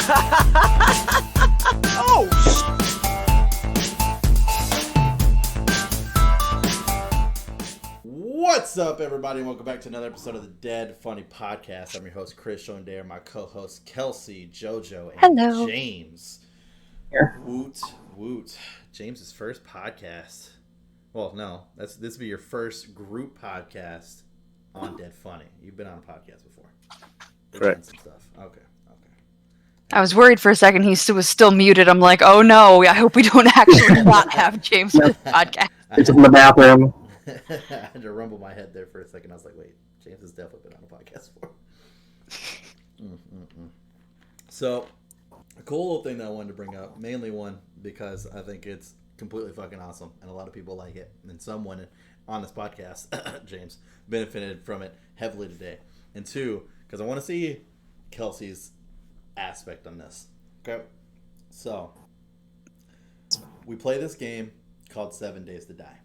Oh, What's up, everybody, and welcome back to another episode of the Dead Funny Podcast. I'm your host, Chris, joined there, my co-hosts, Kelsey, JoJo, and Hello. James. Here. Woot, woot. James's first podcast. Well, no, this will be your first group podcast on Dead Funny. You've been on a podcast before. Correct. Some stuff. Okay. I was worried for a second he was still muted. I'm like, oh no, I hope we don't actually not have James on the podcast. It's in the bathroom. I had to rumble my head there for a second. I was like, wait, James has definitely been on a podcast before. So, a cool little thing that I wanted to bring up, mainly one, because I think it's completely fucking awesome, and a lot of people like it, and someone on this podcast, James, benefited from it heavily today. And two, because I want to see Kelsey's aspect on this. Okay? So, we play this game called 7 Days to Die.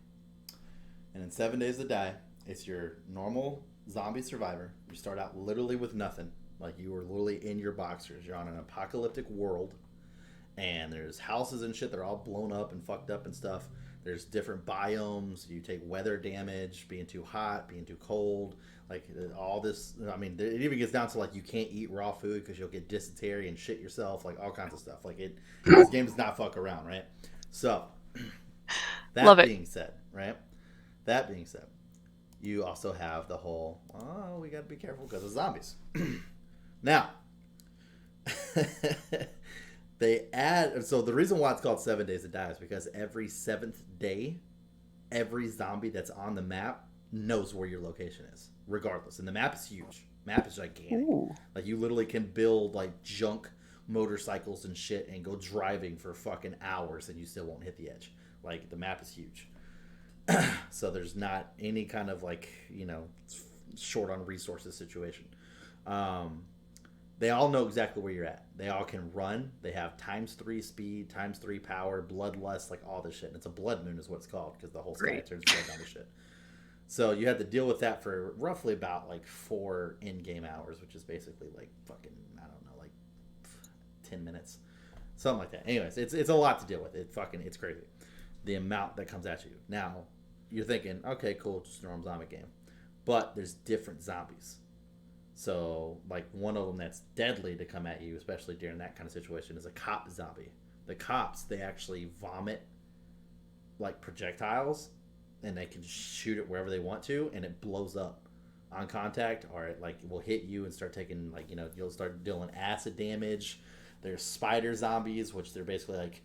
And in 7 Days to Die, it's your normal zombie survivor. You start out literally with nothing. Like, you are literally in your boxers. You're on an apocalyptic world. And there's houses and shit that are all blown up and fucked up and stuff. There's different biomes. You take weather damage, being too hot, being too cold. Like, all this. I mean, it even gets down to, like, you can't eat raw food because you'll get dysentery and shit yourself. Like, all kinds of stuff. Like, this game does not fuck around, right? So, that being said, right? That being said, you also have the whole, oh, we got to be careful because of zombies. Now, they add, so the reason why it's called 7 Days to Die is because every seventh day, every zombie that's on the map knows where your location is, regardless. And the map is huge. Map is gigantic. Ooh. Like, you literally can build, like, junk motorcycles and shit and go driving for fucking hours and you still won't hit the edge. Like, the map is huge. So there's not any kind of, like, you know, short on resources situation. They all know exactly where you're at. They all can run. They have ×3 speed, ×3 power, bloodlust, like all this shit. And it's a blood moon is what it's called because the whole sky turns blood down to shit. So you have to deal with that for roughly about, like, 4 in-game hours, which is basically, like, fucking, I don't know, like 10 minutes. Something like that. Anyways, it's a lot to deal with. It's crazy. The amount that comes at you. Now, you're thinking, okay, cool, just a normal zombie game. But there's different zombies. So, like, one of them that's deadly to come at you, especially during that kind of situation, is a cop zombie. The cops, they actually vomit, like, projectiles, and they can shoot it wherever they want to, and it blows up on contact, or it, like, will hit you and start taking, like, you know, you'll start dealing acid damage. There's spider zombies, which they're basically, like,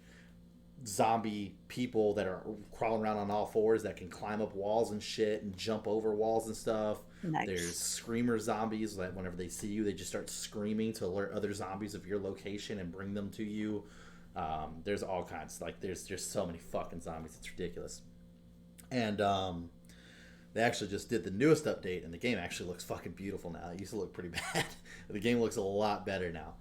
zombie people that are crawling around on all fours that can climb up walls and shit and jump over walls and stuff. Nice. There's screamer zombies that whenever they see you, they just start screaming to alert other zombies of your location and bring them to you. There's all kinds. Like, there's just so many fucking zombies. It's ridiculous. And they actually just did the newest update, and the game actually looks fucking beautiful now. It used to look pretty bad. The game looks a lot better now.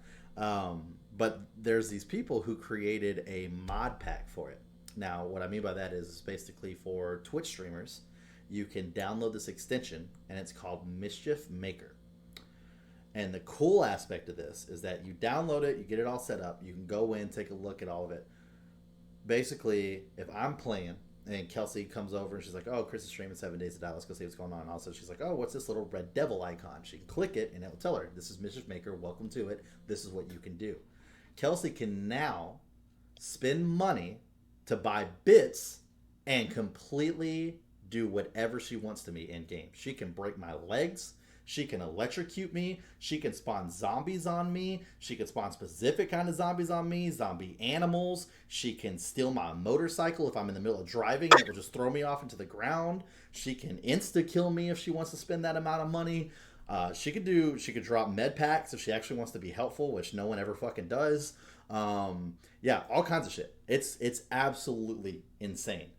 But there's these people who created a mod pack for it. Now, what I mean by that is basically for Twitch streamers, you can download this extension, and it's called Mischief Maker. And the cool aspect of this is that you download it, you get it all set up, you can go in, take a look at all of it. Basically, if I'm playing, and Kelsey comes over and she's like, oh, Chris is streaming 7 Days to Die, let's go see what's going on. And also, she's like, oh, what's this little red devil icon? She can click it, and it will tell her, this is Mischief Maker, welcome to it, this is what you can do. Kelsey can now spend money to buy bits and completely do whatever she wants to me in game. She can break my legs. She can electrocute me. She can spawn zombies on me. She can spawn specific kind of zombies on me, zombie animals. She can steal my motorcycle if I'm in the middle of driving and it will just throw me off into the ground. She can insta-kill me if she wants to spend that amount of money. She could drop med packs if she actually wants to be helpful, which no one ever fucking does. Yeah, all kinds of shit. It's absolutely insane.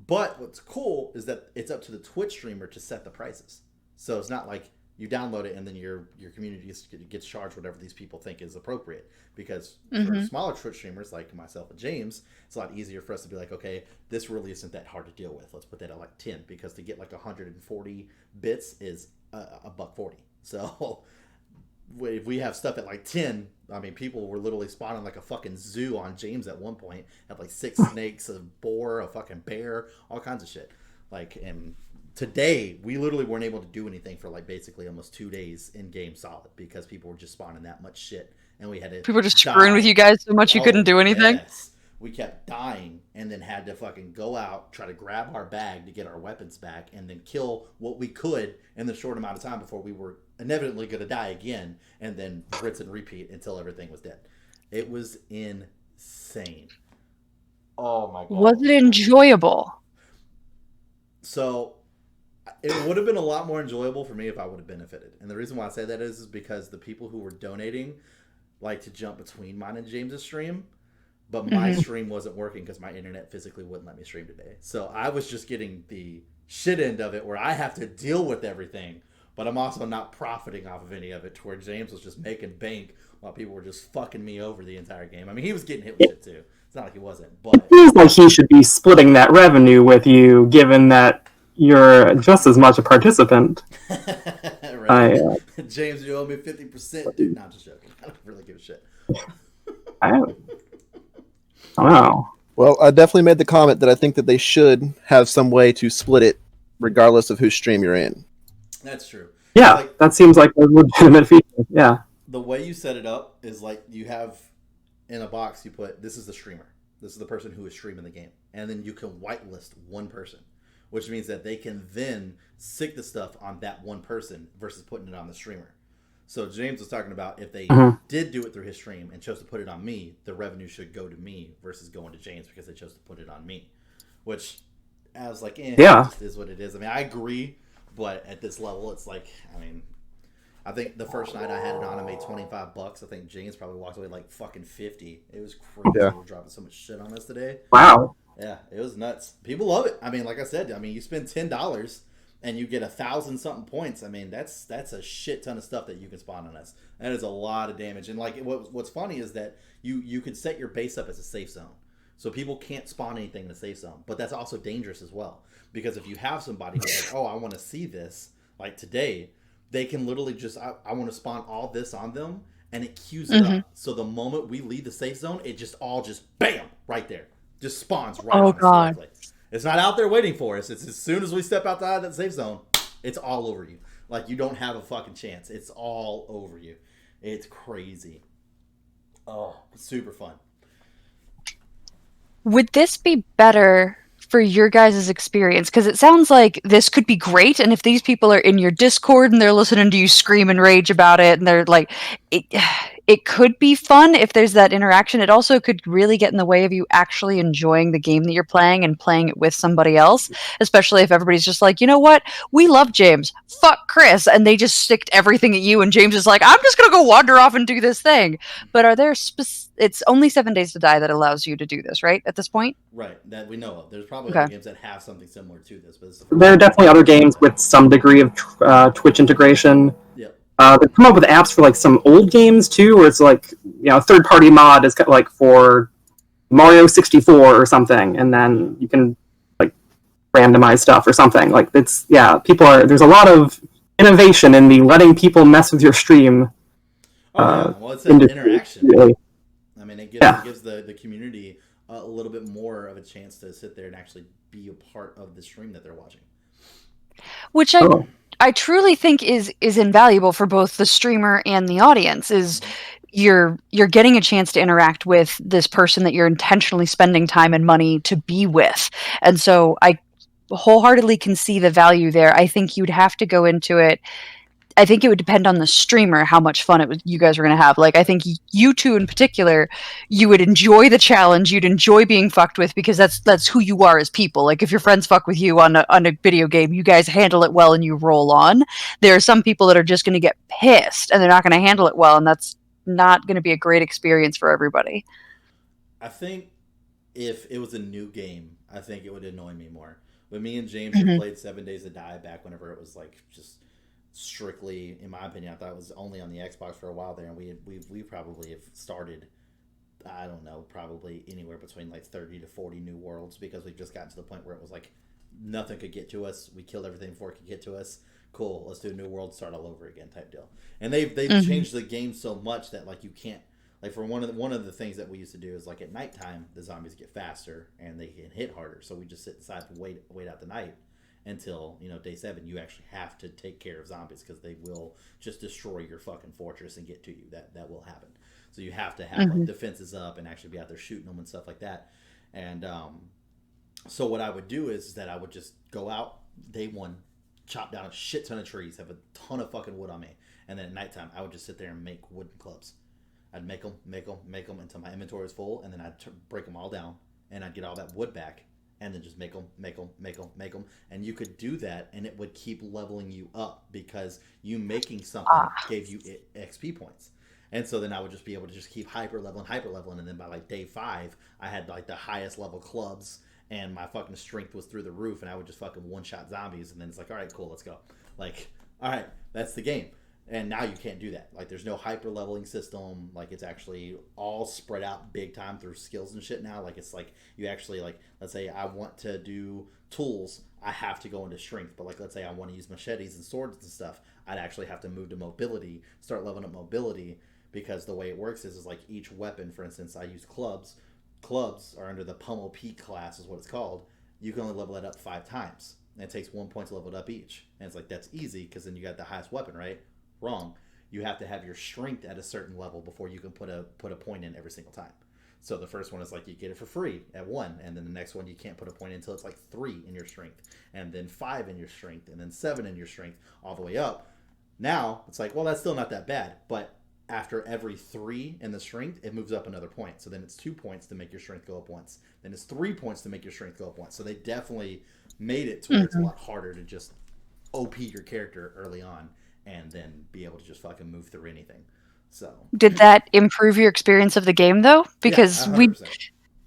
But what's cool is that it's up to the Twitch streamer to set the prices. So it's not like you download it and then your community gets charged whatever these people think is appropriate. Because for smaller Twitch streamers like myself and James, it's a lot easier for us to be like, okay, this really isn't that hard to deal with. Let's put that at like 10, because to get like 140 bits is $1.40. So if we have stuff at like 10, I mean, people were literally spawning like a fucking zoo on James at one point. Had like 6 snakes, a boar, a fucking bear, all kinds of shit. Like, and today we literally weren't able to do anything for like basically almost 2 days in game solid because people were just spawning that much shit, and we had to. People were just screwing with you guys so much you couldn't do anything. Yes. We kept dying and then had to fucking go out, try to grab our bag to get our weapons back, and then kill what we could in the short amount of time before we were inevitably going to die again, and then rinse and repeat until everything was dead. It was insane. Oh my god. Was it enjoyable? So it would have been a lot more enjoyable for me if I would have benefited. And the reason why I say that is because the people who were donating like to jump between mine and James's stream. But my stream wasn't working because my internet physically wouldn't let me stream today. So I was just getting the shit end of it where I have to deal with everything. But I'm also not profiting off of any of it to where James was just making bank while people were just fucking me over the entire game. I mean, he was getting hit with shit too. It's not like he wasn't. But It feels like he should be splitting that revenue with you, given that you're just as much a participant. right. James, you owe me 50%. Dude, not just joking. I don't really give a shit. Wow. Well, I definitely made the comment that I think that they should have some way to split it, regardless of whose stream you're in. That's true. Yeah, like, that seems like a legitimate feature. Yeah. The way you set it up is like you have in a box you put this is the streamer. This is the person who is streaming the game. And then you can whitelist one person, which means that they can then stick the stuff on that one person versus putting it on the streamer. So James was talking about if they did do it through his stream and chose to put it on me, the revenue should go to me versus going to James because they chose to put it on me. Which, I was like, it just is what it is. I mean, I agree, but at this level, it's like, I mean, I think the first night I had it on, I made $25. I think James probably walked away like fucking 50. It was crazy. Yeah. They were dropping so much shit on us today. Wow. Yeah, it was nuts. People love it. I mean, like I said, you spend $10 and you get 1,000 something points. I mean, that's a shit ton of stuff that you can spawn on us. That is a lot of damage. And like, what's funny is that you could set your base up as a safe zone, so people can't spawn anything in a safe zone. But that's also dangerous as well, because if you have somebody who's like, oh, I want to see this, like today, they can literally just I want to spawn all this on them, and it queues it up. So the moment we leave the safe zone, it just bam right there, just spawns right. Oh on us god. directly. It's not out there waiting for us. It's as soon as we step outside that safe zone, it's all over you. Like, you don't have a fucking chance. It's all over you. It's crazy. Oh, super fun. Would this be better for your guys' experience? Because it sounds like this could be great, and if these people are in your Discord and they're listening to you scream and rage about it, and they're like, it could be fun if there's that interaction. It also could really get in the way of you actually enjoying the game that you're playing and playing it with somebody else, especially if everybody's just like, you know what? We love James. Fuck Chris. And they just sticked everything at you, and James is like, I'm just going to go wander off and do this thing. But are there it's only 7 days to die that allows you to do this, right? At this point? Right, that we know of. There's probably other games that have something similar to this. But There are definitely other games with some degree of Twitch integration. Yep. They've come up with apps for like some old games too, where it's like, third-party mod is like for Mario 64 or something, and then you can like randomize stuff or something. Like, there's a lot of innovation in the letting people mess with your stream. Well, it's an interaction. Really. I mean, it gives the community a little bit more of a chance to sit there and actually be a part of the stream that they're watching. Which I truly think is invaluable for both the streamer and the audience. Is you're getting a chance to interact with this person that you're intentionally spending time and money to be with. And so I wholeheartedly can see the value there. I think you'd have to go into it. I think it would depend on the streamer how much fun you guys were going to have. Like, I think you two in particular, you would enjoy the challenge. You'd enjoy being fucked with, because that's who you are as people. Like, if your friends fuck with you on a video game, you guys handle it well and you roll on. There are some people that are just going to get pissed and they're not going to handle it well, and that's not going to be a great experience for everybody. I think if it was a new game, I think it would annoy me more. But me and James had played 7 Days to Die back whenever it was like just strictly, in my opinion, I thought it was only on the Xbox for a while there, and we probably have started, I don't know, probably anywhere between like 30 to 40 new worlds, because we've just gotten to the point where it was like nothing could get to us. We killed everything before it could get to us. Cool, let's do a new world, start all over again type deal. And they've changed the game so much that like you can't Like for one of the things that we used to do is like at nighttime the zombies get faster and they can hit harder, so we just sit inside and wait out the night until day 7. You actually have to take care of zombies because they will just destroy your fucking fortress and get to you. That will happen. So you have to have like defenses up and actually be out there shooting them and stuff like that. And so what I would do is that I would just go out day 1, chop down a shit ton of trees, have a ton of fucking wood on me, and then at nighttime I would just sit there and make wooden clubs. I'd make them until my inventory was full, and then I'd break them all down, and I'd get all that wood back, and then just make them, and you could do that, and it would keep leveling you up because you making something gave you XP points. And so then I would just be able to just keep hyper leveling, and then by like day 5, I had like the highest level clubs, and my fucking strength was through the roof, and I would just fucking one-shot zombies, and then it's like, all right, cool, let's go. Like, all right, that's the game. And now you can't do that. Like, there's no hyper leveling system. Like, it's actually all spread out big time through skills and shit now. Like, it's like you actually, like, let's say I want to do tools, I have to go into strength. But like, let's say I want to use machetes and swords and stuff, I'd actually have to move to mobility, start leveling up mobility, because the way it works is like each weapon, for instance, I use clubs. Clubs are under the Pummel P class is what it's called. You can only level it up 5 times. And it takes 1 point to level it up each. And it's like, that's easy because then you got the highest weapon, right? Wrong. You have to have your strength at a certain level before you can put a point in every single time. So the first one is like you get it for free at 1, and then the next one you can't put a point in until it's like 3 in your strength, and then 5 in your strength, and then 7 in your strength, all the way up. Now it's like, well, that's still not that bad, but after every 3 in the strength, it moves up another point. So then it's 2 points to make your strength go up once. Then it's 3 points to make your strength go up once. So they definitely made it to where it's a lot harder to just OP your character early on and then be able to just fucking move through anything. So did that improve your experience of the game though? Because yeah,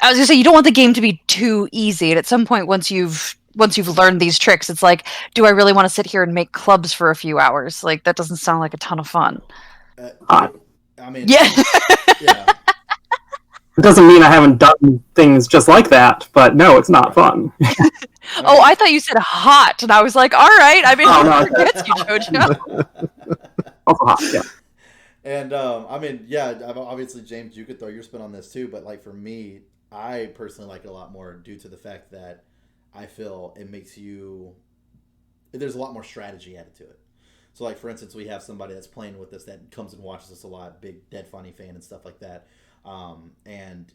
I was gonna say, you don't want the game to be too easy, and at some point once you've learned these tricks, it's like, do I really want to sit here and make clubs for a few hours? Like, that doesn't sound like a ton of fun. I mean, yeah. Yeah. It doesn't mean I haven't done things just like that, but no, it's not fun. Oh, I thought you said hot, and I was like, all right. I mean, who forgets you, JoJo? Also hot, yeah. And I mean, yeah, obviously, James, you could throw your spin on this too, but like for me, I personally like it a lot more due to the fact that I feel it makes you. There's a lot more strategy added to it. So, like, for instance, we have somebody that's playing with us that comes and watches us a lot, big Dead Funny fan and stuff like that. And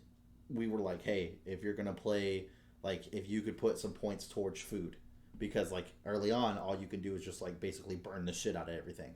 we were like, hey, if you're going to play, like, if you could put some points towards food. Because, like, early on, all you can do is just, like, basically burn the shit out of everything.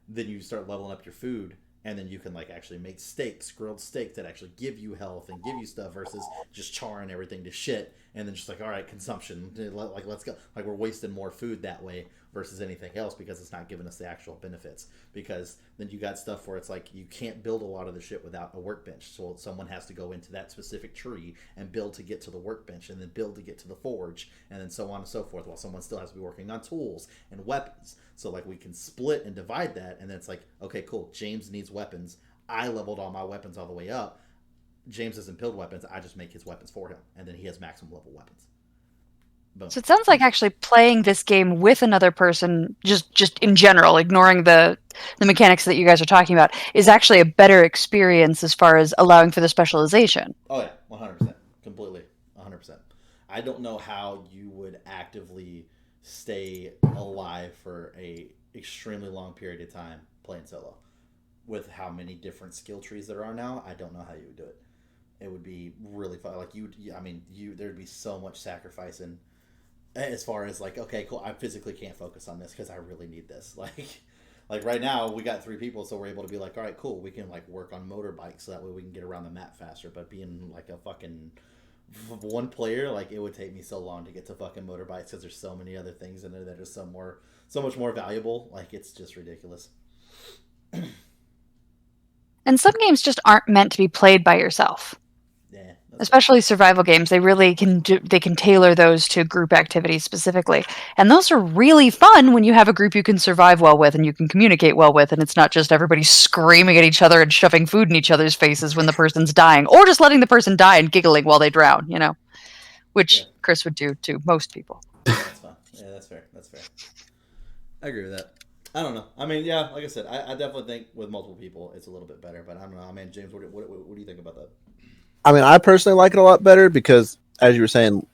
Then you start leveling up your food, and then you can, like, actually make steaks, grilled steaks that actually give you health and give you stuff versus just charring everything to shit. And then just like, all right, consumption, like, let's go. Like, we're wasting more food that way versus anything else because it's not giving us the actual benefits. Because then you got stuff where it's like you can't build a lot of the shit without a workbench. So someone has to go into that specific tree and build to get to the workbench, and then build to get to the forge, and then so on and so forth, while someone still has to be working on tools and weapons. So like we can split and divide that, and then it's like, okay, cool, James needs weapons. I leveled all my weapons all the way up. James doesn't build weapons. I just make his weapons for him, and then he has maximum level weapons. Boom. So it sounds like actually playing this game with another person, just in general, ignoring the mechanics that you guys are talking about, is actually a better experience as far as allowing for the specialization. Oh yeah, 100%, completely, 100%. I don't know how you would actively stay alive for a extremely long period of time playing solo. With how many different skill trees there are now, I don't know how you would do it. It would be really fun. Like there'd be so much sacrifice in, as far as like, okay, cool, I physically can't focus on this because I really need this. Like right now we got 3 people, so we're able to be like, all right, cool, we can like work on motorbikes so that way we can get around the map faster. But being like a fucking one player, like, it would take me so long to get to fucking motorbikes because there's so many other things in there that are so much more valuable. Like, it's just ridiculous. And some games just aren't meant to be played by yourself. Yeah, especially survival games. They really can tailor those to group activities specifically. And those are really fun when you have a group you can survive well with and you can communicate well with, and it's not just everybody screaming at each other and shoving food in each other's faces when the person's dying, or just letting the person die and giggling while they drown, which Chris would do to most people. That's fun. Yeah, that's fair. I agree with that. I don't know. I mean, yeah, like I said, I definitely think with multiple people it's a little bit better. But I don't know. I mean, James, what do you think about that? I mean, I personally like it a lot better because, as you were saying,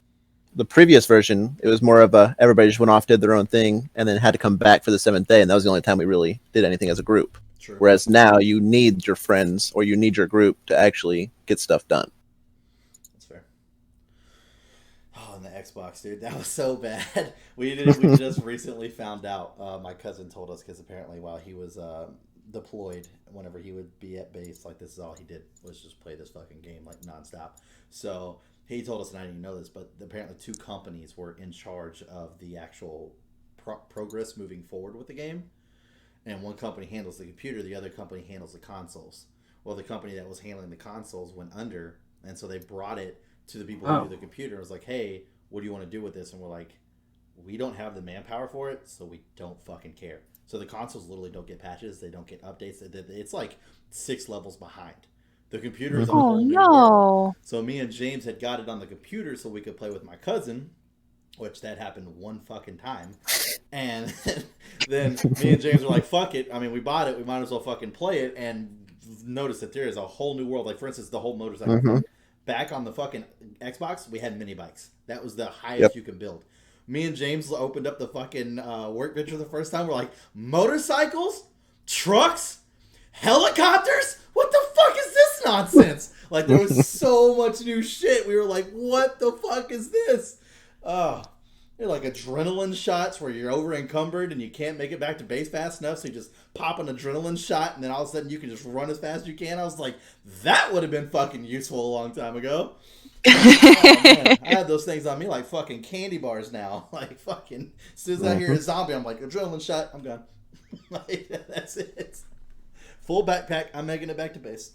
the previous version, it was more of a everybody just went off, did their own thing, and then had to come back for the 7th day, and that was the only time we really did anything as a group. True. Whereas now you need your friends or you need your group to actually get stuff done. That's fair. Oh, and the Xbox, dude, that was so bad. We just recently found out. My cousin told us because apparently while he was deployed, whenever he would be at base, like this is all he did was just play this fucking game like nonstop. So he told us, and I didn't even know this, but apparently 2 companies were in charge of the actual progress moving forward with the game. And one company handles the computer, the other company handles the consoles. Well, the company that was handling the consoles went under, and so they brought it to the people who do the computer. It was like, hey, what do you want to do with this? And we're like, we don't have the manpower for it, so we don't fucking care. So the consoles literally don't get patches, they don't get updates. It's like 6 levels behind. The computer is a whole new world. So me and James had got it on the computer so we could play with my cousin, which that happened one fucking time. And then me and James were like, fuck it. I mean, we bought it. We might as well fucking play it. And notice that there is a whole new world. Like, for instance, the whole motorcycle thing. Back on the fucking Xbox, we had mini bikes. That was the highest you could build. Me and James opened up the fucking workbench for the first time. We're like, motorcycles? Trucks? Helicopters? What the fuck is this nonsense? Like, there was so much new shit. We were like, what the fuck is this? Oh, they're like adrenaline shots where you're over encumbered and you can't make it back to base fast enough, so you just pop an adrenaline shot and then all of a sudden you can just run as fast as you can. I was like, that would have been fucking useful a long time ago. Oh, man. I had those things on me like fucking candy bars now. Like fucking, as soon as I hear a zombie, I'm like, adrenaline shot, I'm gone. Like, that's it. Full backpack, I'm making it back to base.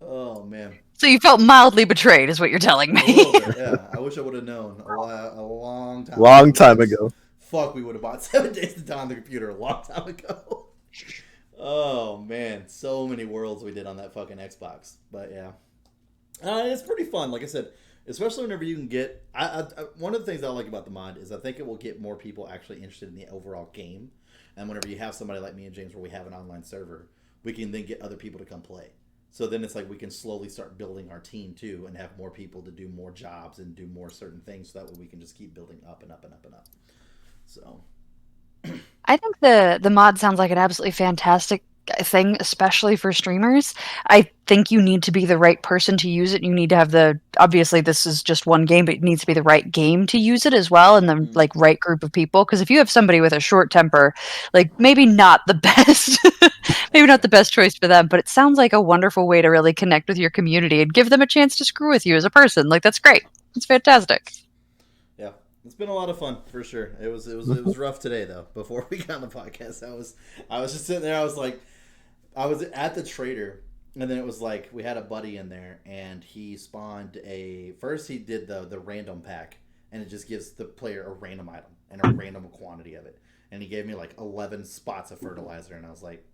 Oh, man. So you felt mildly betrayed, is what you're telling me. A little bit, yeah. I wish I would have known a long time Long time ago. Fuck, we would have bought 7 Days to Die on the computer a long time ago. Oh, man. So many worlds we did on that fucking Xbox. But, yeah. It's pretty fun, like I said. Especially whenever you can get... one of the things I like about the mod is I think it will get more people actually interested in the overall game. And whenever you have somebody like me and James where we have an online server, we can then get other people to come play. So then it's like we can slowly start building our team too and have more people to do more jobs and do more certain things so that way we can just keep building up and up and up and up. So I think the mod sounds like an absolutely fantastic thing, especially for streamers. I think you need to be the right person to use it. You need to have obviously this is just one game, but it needs to be the right game to use it as well, and the like right group of people. Because if you have somebody with a short temper, like maybe not the best, maybe not the best choice for them, but it sounds like a wonderful way to really connect with your community and give them a chance to screw with you as a person. Like that's great. It's fantastic. Yeah. It's been a lot of fun for sure. It was rough today though. Before we got on the podcast, I was just sitting there. I was at the trader, and then it was like we had a buddy in there, and he spawned first he did the random pack, and it just gives the player a random item and a random quantity of it, and he gave me like 11 spots of fertilizer, and I was like,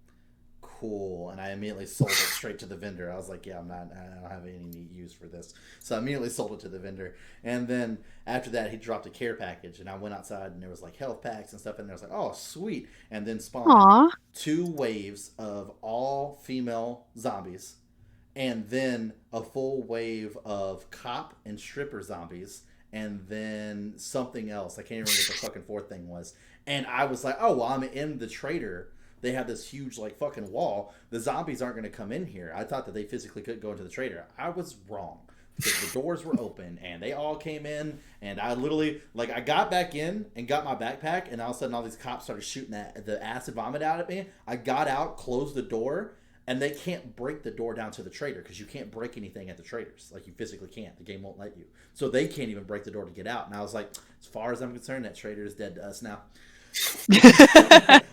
cool. And I immediately sold it straight to the vendor. I was like, yeah, I don't have any use for this. So I immediately sold it to the vendor. And then after that, he dropped a care package, and I went outside, and there was like health packs and stuff in there. I was like, oh, sweet. And then spawned 2 waves of all female zombies, and then a full wave of cop and stripper zombies, and then something else. I can't remember what the fucking 4th thing was. And I was like, oh, well, I'm in the trader. They have this huge, like, fucking wall. The zombies aren't going to come in here. I thought that they physically couldn't go into the trader. I was wrong. Because the doors were open, and they all came in, and I literally, like, I got back in and got my backpack, and all of a sudden all these cops started shooting the acid vomit out at me. I got out, closed the door, and they can't break the door down to the trader, because you can't break anything at the traders. Like, you physically can't. The game won't let you. So they can't even break the door to get out. And I was like, as far as I'm concerned, that trader is dead to us now.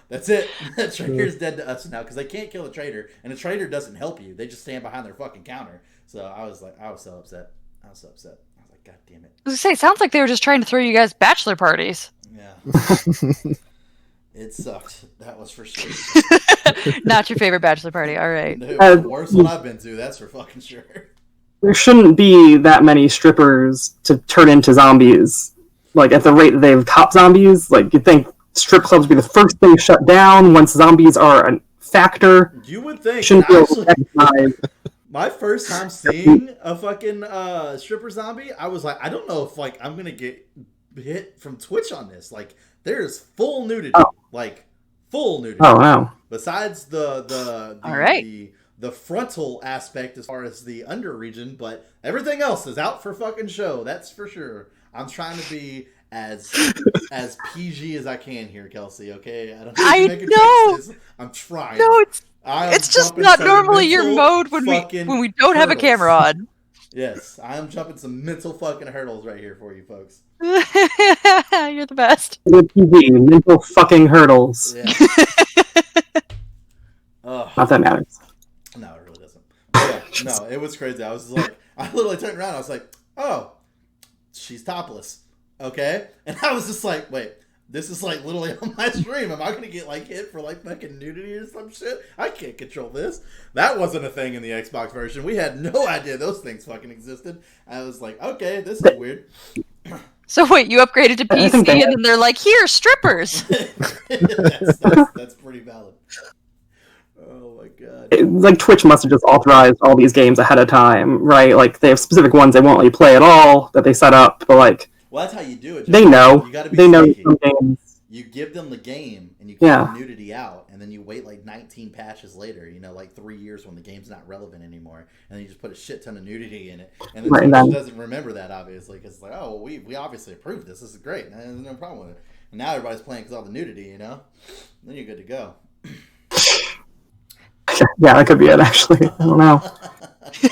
That's it. The trader's dead to us now because they can't kill the trader, and the trader doesn't help you. They just stand behind their fucking counter. So I was so upset. I was like, God damn it. I was gonna say, it sounds like they were just trying to throw you guys bachelor parties. Yeah. It sucked. That was for sure. Not your favorite bachelor party. All right. No, the worst one I've been to. That's for fucking sure. There shouldn't be that many strippers to turn into zombies. Like, at the rate that they have cop zombies, like, you'd think strip clubs be the first thing shut down once zombies are a factor. You would think. Shouldn't feel my first time seeing a fucking stripper zombie, I was like, I don't know if like I'm gonna get hit from Twitch on this. Like, there's full nudity, like full nudity. Oh wow! Besides the all right. The frontal aspect as far as the under region, but everything else is out for fucking show. That's for sure. I'm trying to be as PG as I can here, Kelsey. Okay, I know. I'm trying. No, it's just not normally your mode when we don't have a camera on. Yes, I'm jumping some mental fucking hurdles right here for you folks. You're the best. PG, mental fucking hurdles. Yeah. Not that matters. No, it really doesn't. Yeah, no, it was crazy. I was like, I literally turned around. I was like, oh, she's topless. Okay. And I was just like, wait, this is like literally on my stream. Am I going to get like hit for like fucking nudity or some shit? I can't control this. That wasn't a thing in the Xbox version. We had no idea those things fucking existed. I was like, okay, this is weird. So wait, you upgraded to PC and then they're like, here, strippers. That's pretty valid. Oh my god! Like Twitch must have just authorized all these games ahead of time, right? Like they have specific ones they won't let you play at all that they set up, but like, well, that's how you do it. They know. You gotta be they sneaky. know some games. You give them the game and you keep the nudity out, and then you wait like 19 patches later. You know, like 3 years when the game's not relevant anymore, and then you just put a shit ton of nudity in it, and then Twitch doesn't remember that obviously because it's like, oh, well, we obviously approved this. This is great. And there's no problem with it. And now everybody's playing because all the nudity, you know. Then you're good to go. Yeah, that could be it, actually. I don't know. You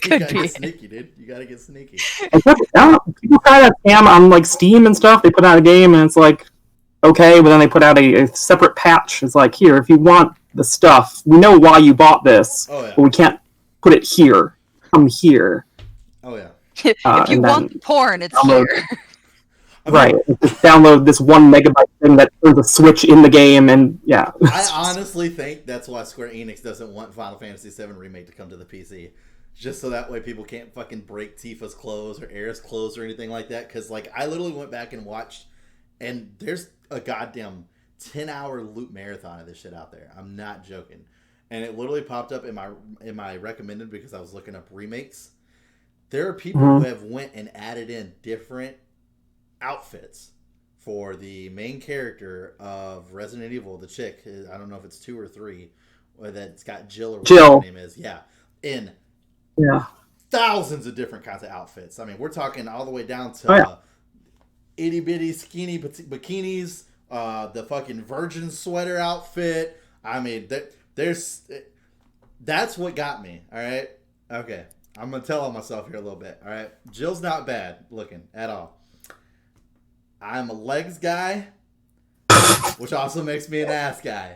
gotta get sneaky, dude. You gotta get sneaky. People try that scam on like Steam and stuff. They put out a game and it's like, okay, but then they put out a separate patch. It's like, here, if you want the stuff, we know why you bought this, but we can't put it here. Come here. Oh, yeah. If you want porn, it's here. Right. Just download this 1 megabyte thing that turns a switch in the game, and yeah. I honestly think that's why Square Enix doesn't want Final Fantasy VII Remake to come to the PC. Just so that way people can't fucking break Tifa's clothes or Aerith's clothes or anything like that. Because, like, I literally went back and watched, and there's a goddamn 10-hour loop marathon of this shit out there. I'm not joking. And it literally popped up in my recommended because I was looking up remakes. There are people who have went and added in different outfits for the main character of Resident Evil, the chick. I don't know if it's 2 or 3, or that's got Jill or whatever her name is. Yeah, in thousands of different kinds of outfits. I mean, we're talking all the way down to itty bitty skinny bikinis, the fucking virgin sweater outfit. I mean, that's what got me. All right, okay, I'm gonna tell on myself here a little bit. All right, Jill's not bad looking at all. I'm a legs guy, which also makes me an ass guy.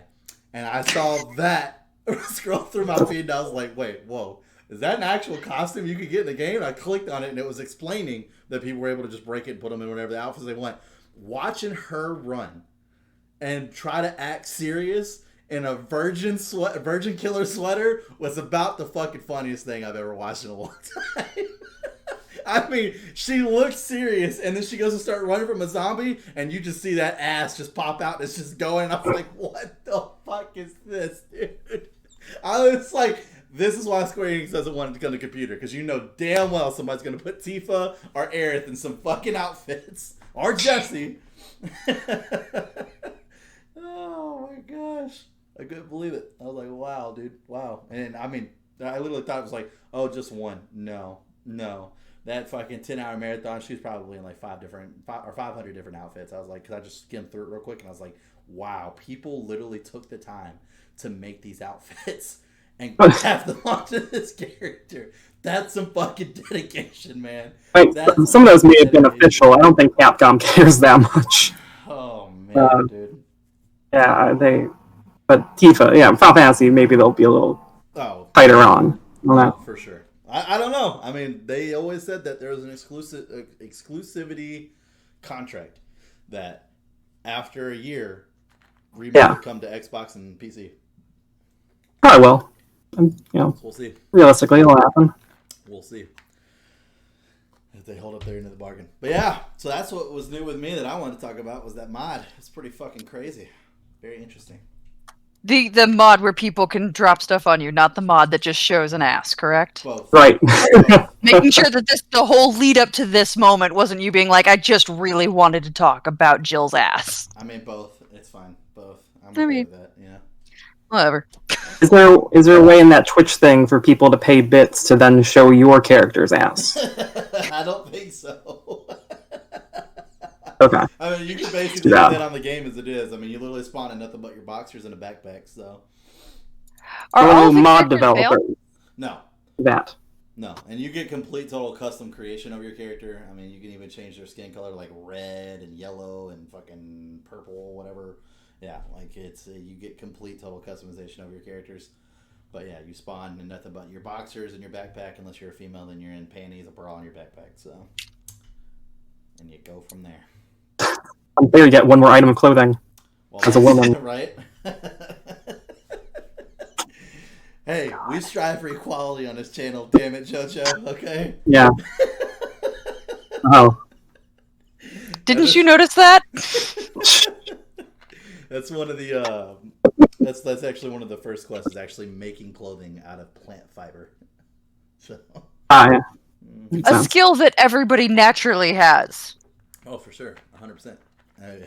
And I saw that scroll through my feed and I was like, wait, whoa. Is that an actual costume you could get in the game? And I clicked on it and it was explaining that people were able to just break it and put them in whatever the outfits they want. Watching her run and try to act serious in a virgin killer sweater was about the fucking funniest thing I've ever watched in a long time. I mean, she looks serious, and then she goes to start running from a zombie, and you just see that ass just pop out, and it's just going, and I'm like, what the fuck is this, dude? I was like, this is why Square Enix doesn't want it to come to computer, because you know damn well somebody's going to put Tifa or Aerith in some fucking outfits, or Jesse. Oh my gosh. I couldn't believe it. I was like, wow, dude, wow. And I mean, I literally thought it was like, oh, just one. No. That fucking 10-hour marathon, she's probably in like 500 different outfits. I was like, because I just skimmed through it real quick, and I was like, wow, people literally took the time to make these outfits and have them onto this character. That's some fucking dedication, man. Wait, some of those may have been official. I don't think Capcom cares that much. Oh, man, dude. Yeah, but Tifa, Final Fantasy, maybe they'll be a little tighter on that. For sure. I don't know. I mean, they always said that there was an exclusivity contract that after a year, remake would come to Xbox and PC. Probably will. We'll see. Realistically, it'll happen. We'll see. If they hold up their end of the bargain. But yeah, so that's what was new with me that I wanted to talk about was that mod. It's pretty fucking crazy. Very interesting. The mod where people can drop stuff on you, not the mod that just shows an ass, correct? Both. Right. Both. Making sure that the whole lead up to this moment wasn't you being like, I just really wanted to talk about Jill's ass. I mean, both. It's fine. Both. I'm I okay mean- with that. Yeah. Whatever. Is there a way in that Twitch thing for people to pay bits to then show your character's ass? I don't think so. Okay. I mean, you can basically do that on the game as it is. I mean, you literally spawn in nothing but your boxers and a backpack, so. Are all Oh, of the mod characters male? developer. No. That. No. And you get complete total custom creation of your character. I mean, you can even change their skin color like red and yellow and fucking purple, whatever. Yeah, like it's you get complete total customization of your characters. But yeah, you spawn in nothing but your boxers and your backpack. Unless you're a female, then you're in panties, a bra, and your backpack. So, and you go from there. I'm there you get one more item of clothing. Well, As a woman. right? Hey, we strive for equality on this channel. Damn it, JoJo. Okay. Yeah. Oh. Didn't you notice that? That's one of the that's actually one of the first quests is actually making clothing out of plant fiber. So Yeah. Makes A sense. skill that everybody naturally has. oh, for sure, 100%.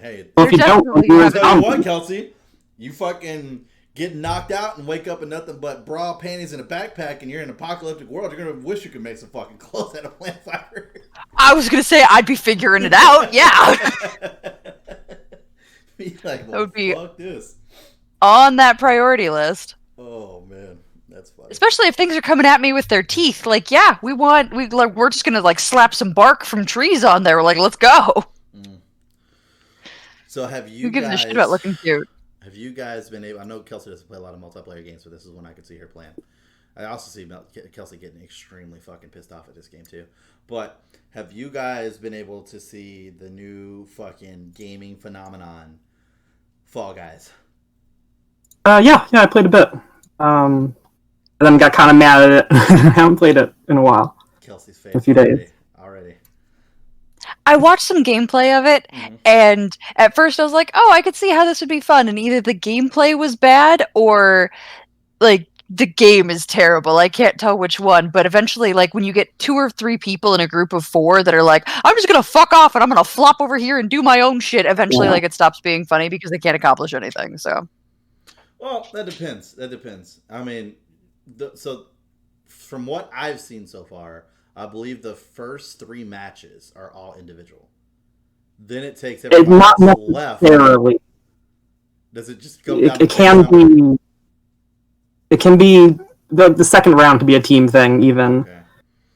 Hey, Well, if you You're don't, definitely you're I'll a tell you what, zombie. Kelsey, you fucking get knocked out and wake up in nothing but bra, panties, and a backpack, and you're in an apocalyptic world. You're gonna wish you could make some fucking clothes out of plant fiber. I was gonna say I'd be figuring it out. Yeah, Be like, well, That would be- fuck this. on that priority list. Oh man, that's funny. Especially if things are coming at me with their teeth. Like, yeah, we're just gonna like slap some bark from trees on there. We're like, let's go. So have you Who gives a guys? shit about looking cute? Have you guys been able? I know Kelsey doesn't play a lot of multiplayer games, but this is one I could see her playing. I also see Kelsey getting extremely fucking pissed off at this game too. But have you guys been able to see the new fucking gaming phenomenon, Fall Guys? Yeah, I played a bit. And then got kind of mad at it. I haven't played it in a while. Kelsey's face. A few days. Already. I watched some gameplay of it, and at first I was like, oh, I could see how this would be fun. And either the gameplay was bad or like the game is terrible. I can't tell which one. But eventually, like when you get 2 or 3 people in a group of 4 that are like, I'm just gonna fuck off and I'm gonna flop over here and do my own shit. Eventually, Yeah. like it stops being funny because they can't accomplish anything. So Well, that depends. I mean, so from what I've seen so far, I believe the first 3 matches are all individual. Then it takes It's everybody not that's left. necessarily. Does it just go down? It can be. It can be the second round can be a team thing. Even Okay.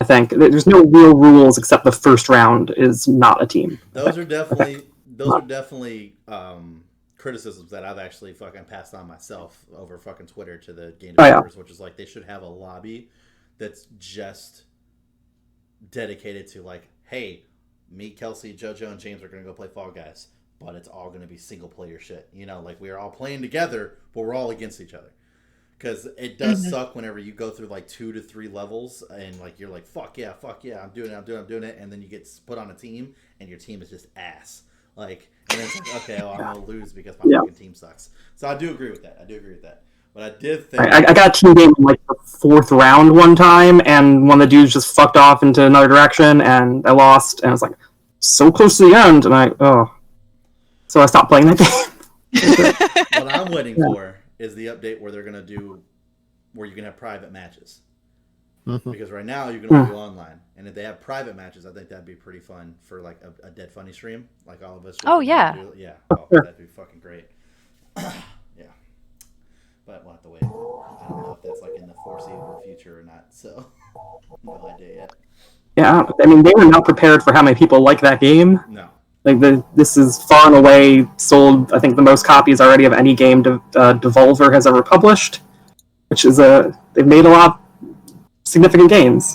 I think there's no real rules except the first round is not a team. Those are definitely criticisms that I've actually fucking passed on myself over fucking Twitter to the game Oh, yeah. developers, which is like they should have a lobby that's just dedicated to like, hey, me, Kelsey, JoJo, and James are gonna go play Fall Guys, but it's all gonna be single player shit. You know, like we're all playing together, but we're all against each other. Because it does suck whenever you go through like 2 to 3 levels and like you're like, fuck yeah, I'm doing it, and then you get put on a team and your team is just ass. Like, and then it's like, okay, well, I'm gonna lose because my fucking team sucks. So I do agree with that. But I did think I got a team game in like the 4th round one time, and one of the dudes just fucked off into another direction, and I lost, and I was like, so close to the end, and so I stopped playing that game. what I'm waiting for is the update where they're gonna do where you can have private matches. Because right now you can only do online, and if they have private matches, I think that'd be pretty fun for like a Dead Funny stream, like all of us. Oh, yeah. That'd be fucking great. Yeah, but we'll have to wait. I don't know if that's like in the foreseeable future or not. So no idea yet. Yeah, I mean, they were not prepared for how many people like that game. No. Like this is far and away sold, I think, the most copies already of any game Devolver has ever published, which is they've made a lot of significant games,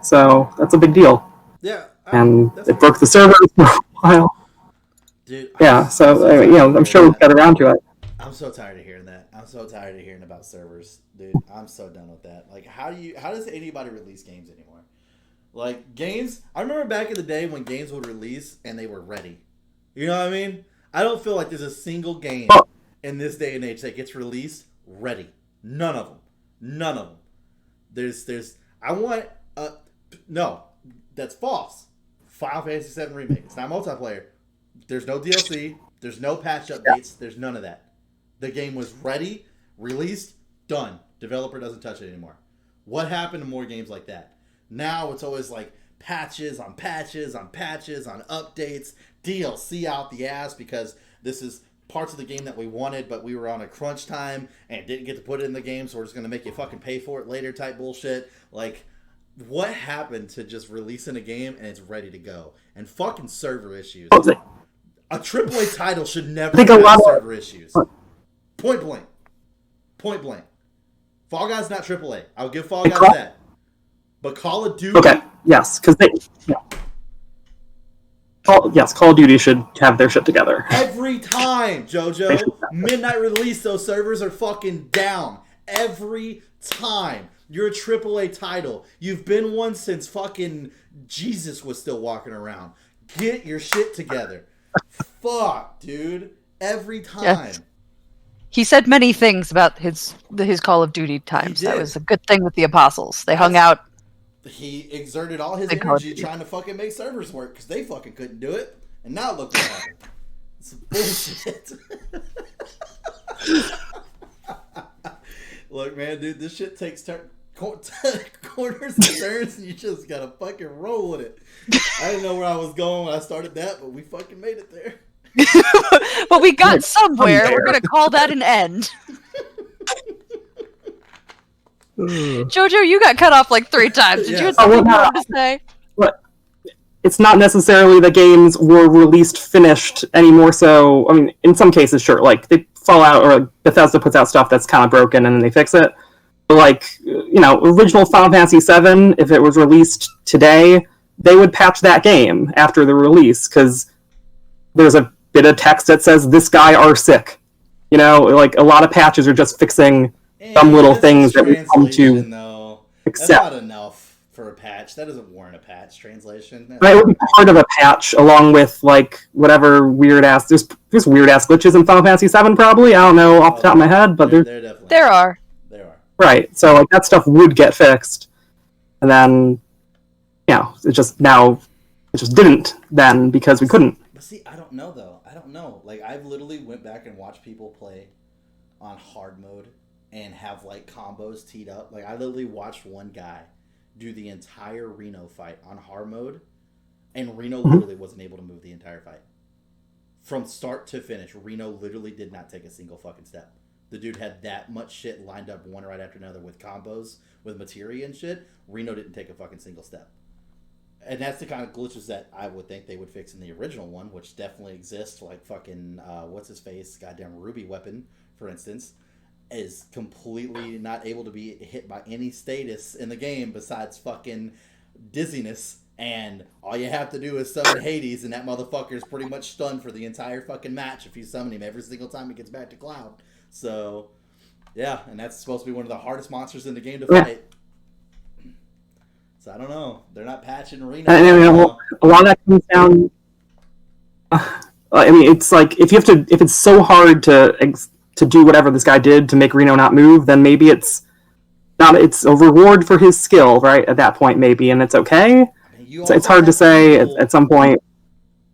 so that's a big deal. Yeah. And that's it broke the servers for a while. Dude. Yeah, I'm sure we'll get around to it. I'm so tired of hearing that. I'm so tired of hearing about servers, dude. I'm so done with that. Like, how does anybody release games anymore? Like games, I remember back in the day when games would release and they were ready. You know what I mean? I don't feel like there's a single game in this day and age that gets released ready. None of them. None of them. I want no, that's false. Final Fantasy VII Remake. It's not multiplayer. There's no DLC. There's no patch updates. There's none of that. The game was ready, released, done. Developer doesn't touch it anymore. What happened to more games like that? Now it's always like patches on patches on patches on updates, DLC out the ass because this is parts of the game that we wanted, but we were on a crunch time and didn't get to put it in the game, so we're just going to make you fucking pay for it later type bullshit. Like, what happened to just releasing a game and it's ready to go? And fucking server issues. A AAA title should never have server issues. Point blank. Point blank. Fall Guys not AAA. I'll give Fall Guys that. But Call of Duty... Okay, yes, because Call of Duty should have their shit together. Every time, JoJo. Midnight release, those servers are fucking down. Every time. You're a AAA title. You've been one since fucking Jesus was still walking around. Get your shit together. Fuck, dude. Every time. Yes. He said many things about his Call of Duty times. That was a good thing with the Apostles. They hung out. He exerted all his energy trying to fucking make servers work because they fucking couldn't do it. And now look what happened. It's bullshit. Look, man, dude, this shit takes corners and turns, and you just gotta fucking roll with it. I didn't know where I was going when I started that, but we fucking made it there. But we got somewhere. We're gonna call that an end. JoJo, you got cut off like 3 times. Did you have something you wanted to say? But it's not necessarily the games were released finished anymore. So, I mean, in some cases, sure, like they fall out or Bethesda puts out stuff that's kind of broken and then they fix it. But like, you know, original Final Fantasy VII, if it was released today, they would patch that game after the release because there's a bit of text that says "this guy are sick." You know, like a lot of patches are just fixing some little things that we come to accept. That's not enough for a patch. That doesn't warrant a patch translation. It would be part of a patch, along with like whatever weird ass. There's weird ass glitches in Final Fantasy VII, probably. I don't know off the top of my head, but there are. Right, so like that stuff would get fixed, and then it just didn't then because we couldn't. But see, I don't know though. I don't know. Like I've literally went back and watched people play on hard mode and have like combos teed up. Like I literally watched one guy do the entire Reno fight on hard mode, and Reno literally wasn't able to move the entire fight from start to finish. Reno literally did not take a single fucking step. The dude had that much shit lined up one right after another with combos, with materia and shit. Reno didn't take a fucking single step. And that's the kind of glitches that I would think they would fix in the original one, which definitely exists. Like fucking, what's his face? Goddamn Ruby Weapon, for instance, is completely not able to be hit by any status in the game besides fucking dizziness. And all you have to do is summon Hades, and that motherfucker is pretty much stunned for the entire fucking match if you summon him every single time he gets back to Cloud. So, yeah, and that's supposed to be one of the hardest monsters in the game to fight. So I don't know. They're not patching Reno. A lot of that comes down. I mean, it's like if it's so hard to do whatever this guy did to make Reno not move, then maybe it's a reward for his skill, right? At that point, maybe, and it's okay. It's hard to say at some point.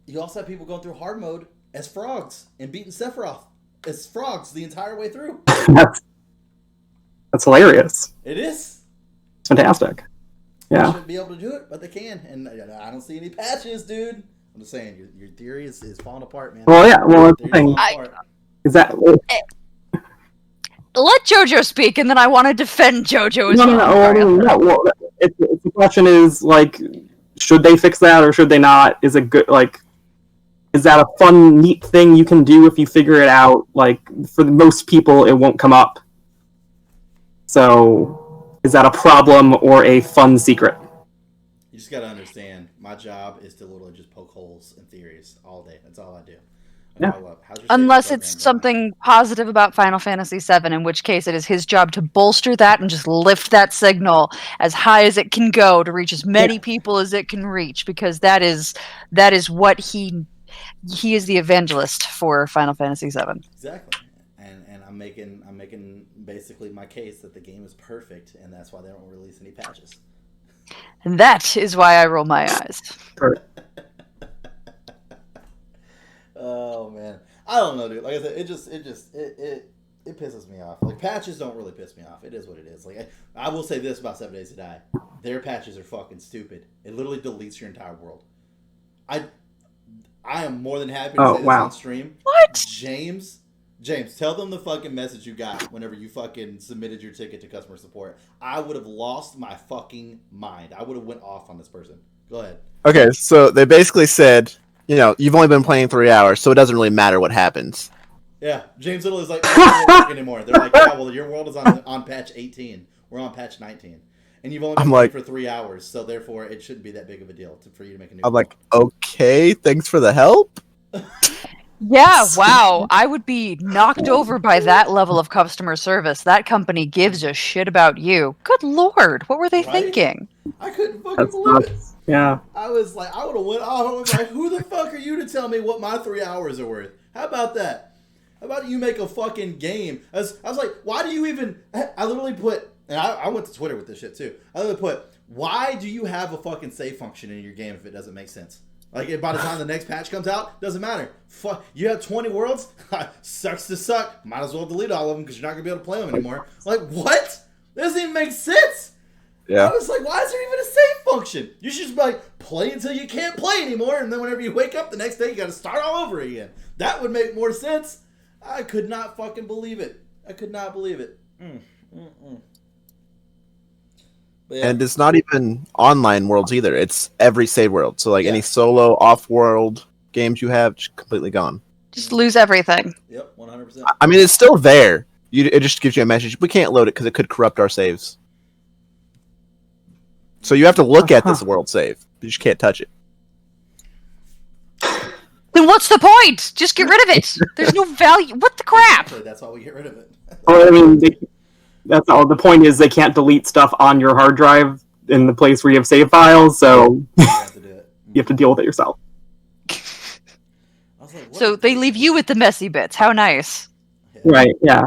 You also have people going through hard mode as frogs and beating Sephiroth as frogs the entire way through. That's hilarious. It is. It's fantastic. Yeah. They shouldn't be able to do it, but they can. And I don't see any patches, dude. I'm just saying, your theory is falling apart, man. Well, yeah. Well, that's the thing. Is that... Let JoJo speak, and then I want to defend JoJo as well. No. Well, the question is, like, should they fix that or should they not? Is it good, like... Is that a fun, neat thing you can do if you figure it out? Like, for most people, it won't come up. So, is that a problem or a fun secret? You just gotta understand, my job is to literally just poke holes in theories all day. That's all I do. Yeah. How's your Unless saving it's program going? something positive about Final Fantasy VII, in which case it is his job to bolster that and just lift that signal as high as it can go to reach as many people as it can reach, because that is what he is the evangelist for Final Fantasy VII. Exactly. And I'm making basically my case that the game is perfect, and that's why they don't release any patches. And that is why I roll my eyes. Oh man, I don't know, dude. Like I said, it pisses me off. Like, patches don't really piss me off. It is what it is. Like, I will say this about 7 Days to Die: their patches are fucking stupid. It literally deletes your entire world. I am more than happy to say this on stream. What? James, tell them the fucking message you got whenever you fucking submitted your ticket to customer support. I would have lost my fucking mind. I would have went off on this person. Go ahead. Okay, so they basically said, you've only been playing 3 hours, so it doesn't really matter what happens. Yeah, James Little is like, it doesn't work anymore. They're like, yeah, well, your world is on patch 18. We're on patch 19. And you've only been playing for 3 hours, so therefore it shouldn't be that big of a deal for you to make a new I'm world. like, okay, thanks for the help. Yeah, wow. I would be knocked over by that level of customer service. That company gives a shit about you. Good lord, what were they thinking? I couldn't fucking believe it. Yeah. I was like, I would have went off. I was like, who the fuck are you to tell me what my 3 hours are worth? How about that? How about you make a fucking game? I was like, why do you even... I literally put... And I went to Twitter with this shit too. I literally put, why do you have a fucking save function in your game if it doesn't make sense? Like, by the time the next patch comes out, doesn't matter. Fuck, you have 20 worlds? Sucks to suck. Might as well delete all of them because you're not going to be able to play them anymore. Like, what? That doesn't even make sense. Yeah. I was like, why is there even a save function? You should just be like, play until you can't play anymore, and then whenever you wake up the next day, you got to start all over again. That would make more sense. I could not fucking believe it. I could not believe it. Yeah. And it's not even online worlds either. It's every save world. So, like, any solo, off-world games you have, just completely gone. Just lose everything. Yep, 100%. I mean, it's still there. It just gives you a message. We can't load it because it could corrupt our saves. So you have to look at this world save. You just can't touch it. Then what's the point? Just get rid of it. There's no value. What the crap? Exactly, that's why we get rid of it. Well, I mean, that's all. The point is they can't delete stuff on your hard drive in the place where you have save files, so You have to do it. you have to deal with it yourself. I was like, what? So they leave you with the messy bits. How nice. Yeah. Right, yeah.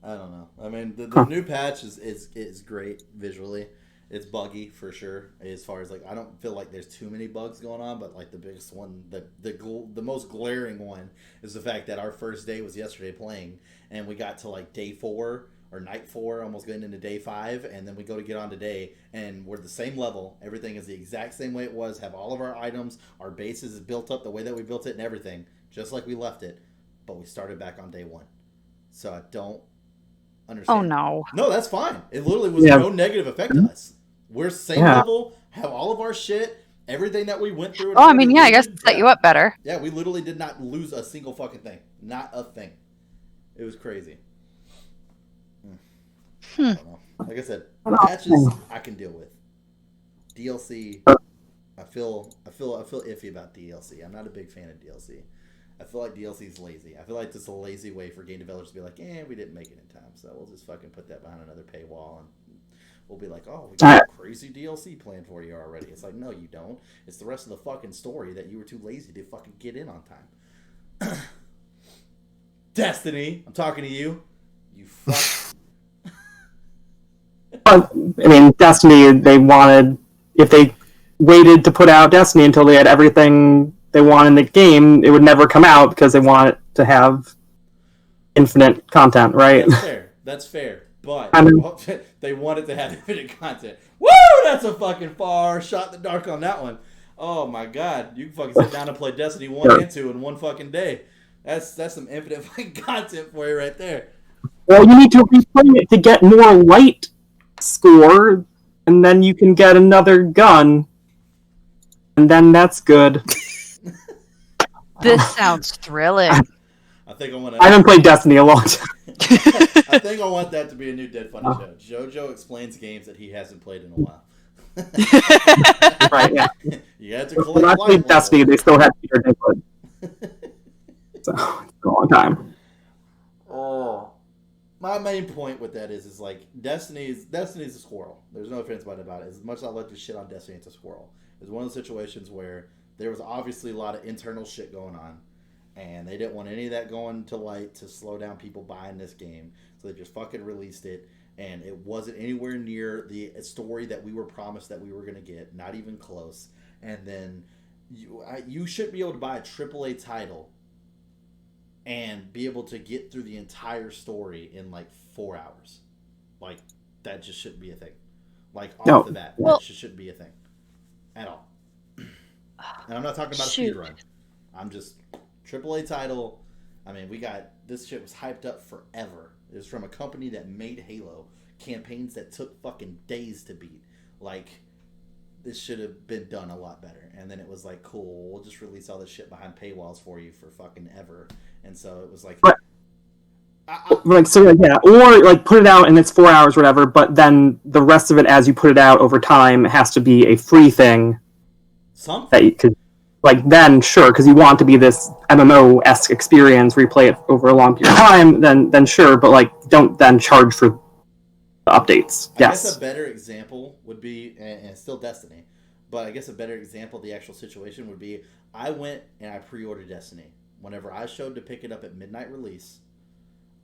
I don't know. I mean, the new patch is great visually. It's buggy for sure. As far as like, I don't feel like there's too many bugs going on, but like the biggest one, the most glaring one is the fact that our first day was yesterday playing, and we got to like day 4 or night 4, almost getting into day 5, and then we go to get on today, and we're the same level. Everything is the exact same way it was. Have all of our items, our bases is built up the way that we built it, and everything just like we left it, but we started back on day 1. So I don't understand. Oh no. No, that's fine. It literally was no negative effect to us. We're same level, have all of our shit, everything that we went through. Oh, I mean, yeah, I guess it set you up better. Yeah, we literally did not lose a single fucking thing. Not a thing. It was crazy. I don't know. Like I said, patches I can deal with. DLC, I feel iffy about DLC. I'm not a big fan of DLC. I feel like DLC is lazy. I feel like it's a lazy way for game developers to be like, we didn't make it in time, so we'll just fucking put that behind another paywall, and we'll be like, oh, we got a crazy DLC planned for you already. It's like, no, you don't. It's the rest of the fucking story that you were too lazy to fucking get in on time. Destiny, I'm talking to you. You fuck. I mean, Destiny, they wanted, if they waited to put out Destiny until they had everything they want in the game, it would never come out because they want it to have infinite content, right? That's fair. But I mean, they wanted to have infinite content. Woo! That's a fucking far shot in the dark on that one. Oh my god. You can fucking sit down and play Destiny 1 and 2 in one fucking day. That's some infinite fucking content for you right there. Well, you need to replay it to get more light score, and then you can get another gun, and then that's good. This sounds thrilling. I haven't played Destiny a long time. I think I want that to be a new Dead Funny show. JoJo explains games that he hasn't played in a while. Right, yeah. You have to collect Destiny, they still have Peter Dinklage. So it's a long time. Oh, my main point with that is like Destiny's a squirrel. There's no offense about it. As much as I like to shit on Destiny, it's a squirrel. It's one of the situations where there was obviously a lot of internal shit going on, and they didn't want any of that going to light to slow down people buying this game, so they just fucking released it, and it wasn't anywhere near the story that we were promised that we were gonna get, not even close. And then you should be able to buy a AAA title and be able to get through the entire story in like 4 hours. Like, that just shouldn't be a thing. Like, off the bat, that just shouldn't be a thing at all. And I'm not talking about a speedrun. I'm just AAA title. I mean, this shit was hyped up forever. It was from a company that made Halo campaigns that took fucking days to beat. Like, this should have been done a lot better. And then it was like, cool, we'll just release all this shit behind paywalls for you for fucking ever. And so it was like, or like put it out and it's 4 hours or whatever, but then the rest of it as you put it out over time has to be a free thing. Something. That you could, like, then sure, because you want to be this MMO-esque experience where you play it over a long period of time, then sure, but like don't then charge for the updates. I guess a better example would be, and it's still Destiny, but I guess a better example of the actual situation would be, I went and I pre-ordered Destiny. Whenever I showed to pick it up at midnight release,